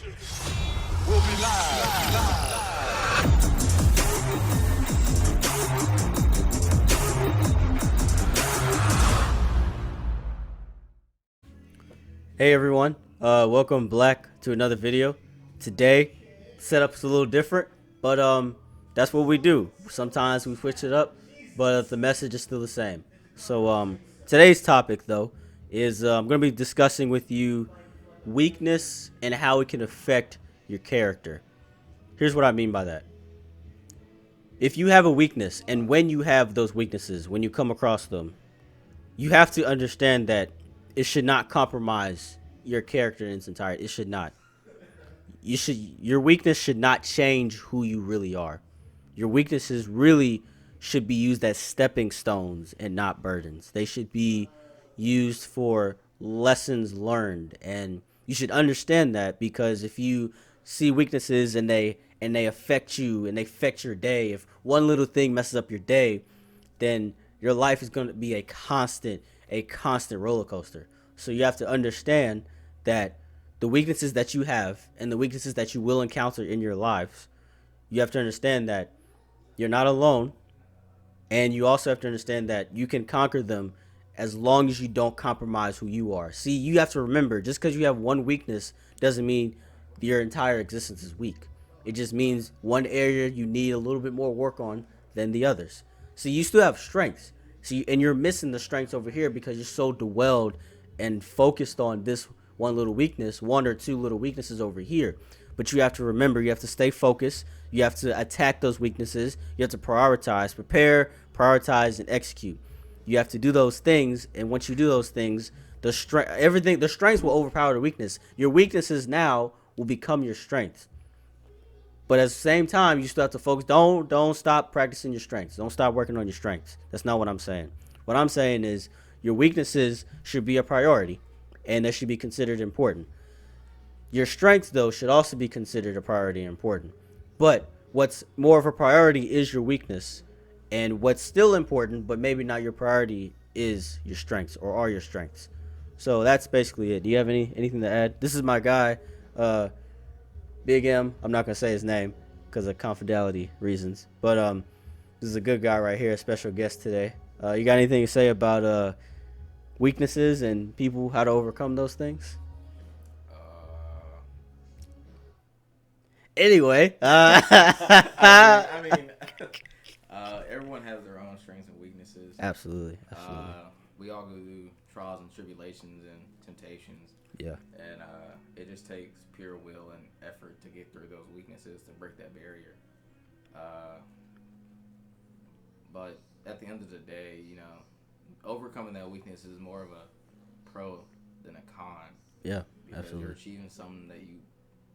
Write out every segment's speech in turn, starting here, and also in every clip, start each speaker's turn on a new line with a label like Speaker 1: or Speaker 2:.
Speaker 1: We'll be live.
Speaker 2: Hey everyone, welcome back to another video. Today, setup's a little different, but that's what we do. Sometimes we switch it up, but the message is still the same. So today's topic though is I'm going to be discussing with you weakness and how it can affect your character. Here's what I mean by that. If you have a weakness, and when you have those weaknesses, when you come across them, you have to understand that it should not compromise your character in its entirety. It should not. Your weakness should not change who you really are. Your weaknesses really should be used as stepping stones and not burdens. They should be used for lessons learned, and you should understand that, because if you see weaknesses and they affect you and they affect your day, if one little thing messes up your day, then your life is going to be a constant roller coaster. So you have to understand that the weaknesses that you have and the weaknesses that you will encounter in your lives, you have to understand that you're not alone, and you also have to understand that you can conquer them as long as you don't compromise who you are. See, you have to remember, just because you have one weakness doesn't mean your entire existence is weak. It just means one area you need a little bit more work on than the others. So you still have strengths. See, and you're missing the strengths over here because you're so dwelled and focused on this one little weakness, one or two little weaknesses over here. But you have to remember, you have to stay focused. You have to attack those weaknesses. You have to prioritize, prepare, prioritize, and execute. You have to do those things, and once you do those things, the strengths will overpower the weakness. Your weaknesses now will become your strengths. But at the same time, you still have to focus. Don't stop practicing your strengths. Don't stop working on your strengths. That's not what I'm saying. What I'm saying is your weaknesses should be a priority, and they should be considered important. Your strengths, though, should also be considered a priority and important. But what's more of a priority is your weakness. And what's still important, but maybe not your priority, is your strengths, or are your strengths. So that's basically it. Do you have anything to add? This is my guy, Big M. I'm not gonna say his name because of confidentiality reasons. But this is a good guy right here, a special guest today. You got anything to say about weaknesses and people, how to overcome those things? Anyway,
Speaker 3: I mean, everyone has their own strengths and weaknesses.
Speaker 2: absolutely.
Speaker 3: We all go through trials and tribulations and temptations.
Speaker 2: Yeah.
Speaker 3: And it just takes pure will and effort to get through those weaknesses, to break that barrier. But at the end of the day, overcoming that weakness is more of a pro than a con.
Speaker 2: Yeah,
Speaker 3: because
Speaker 2: absolutely.
Speaker 3: you're achieving something that you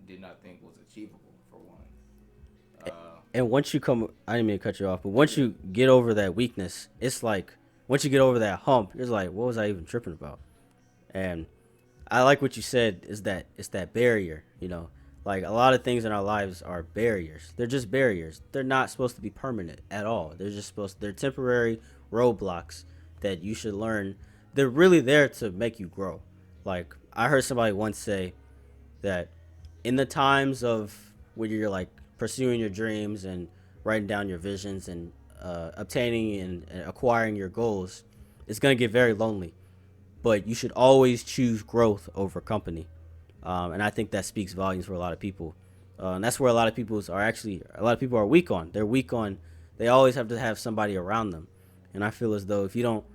Speaker 3: did not think was achievable, for one.
Speaker 2: And once you I didn't mean to cut you off, but once you get over that weakness, it's like, once you get over that hump, it's like, what was I even tripping about? And I like what you said, is that it's that barrier, like a lot of things in our lives are barriers. They're just barriers. They're not supposed to be permanent at all. They're temporary roadblocks that you should learn. They're really there to make you grow. Like, I heard somebody once say that in the times of when you're like pursuing your dreams and writing down your visions and obtaining and acquiring your goals, it's going to get very lonely, but you should always choose growth over company. And I think that speaks volumes for a lot of people. And that's where a lot of people are weak on. They're weak on, they always have to have somebody around them. And I feel as though if you don't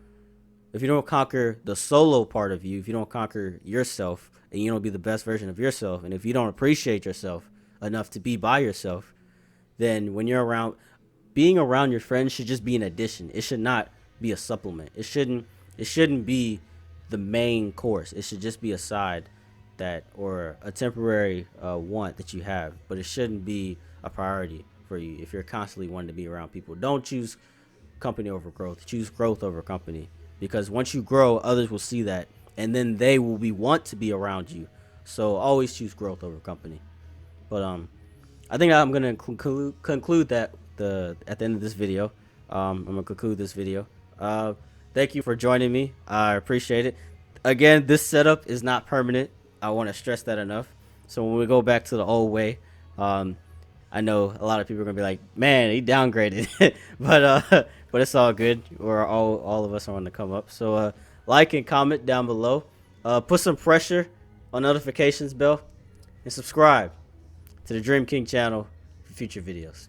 Speaker 2: conquer the solo part of you, if you don't conquer yourself, and you don't be the best version of yourself, and if you don't appreciate yourself enough to be by yourself, then when you're around, being around your friends should just be an addition. It should not be a supplement. It shouldn't be the main course. It should just be a side or a temporary want that you have, but it shouldn't be a priority for you. If you're constantly wanting to be around people, don't choose company over growth. Choose growth over company, because once you grow, others will see that, and then they will want to be around you. So always choose growth over company. But I think I'm gonna conclude that at the end of this video. I'm gonna conclude this video. Thank you for joining me. I appreciate it. Again, this setup is not permanent. I want to stress that enough. So when we go back to the old way, I know a lot of people are gonna be like, "Man, he downgraded," but it's all good. We're all of us are on the come up. So like and comment down below. Put some pressure on notifications bell and subscribe to the Dream King channel for future videos.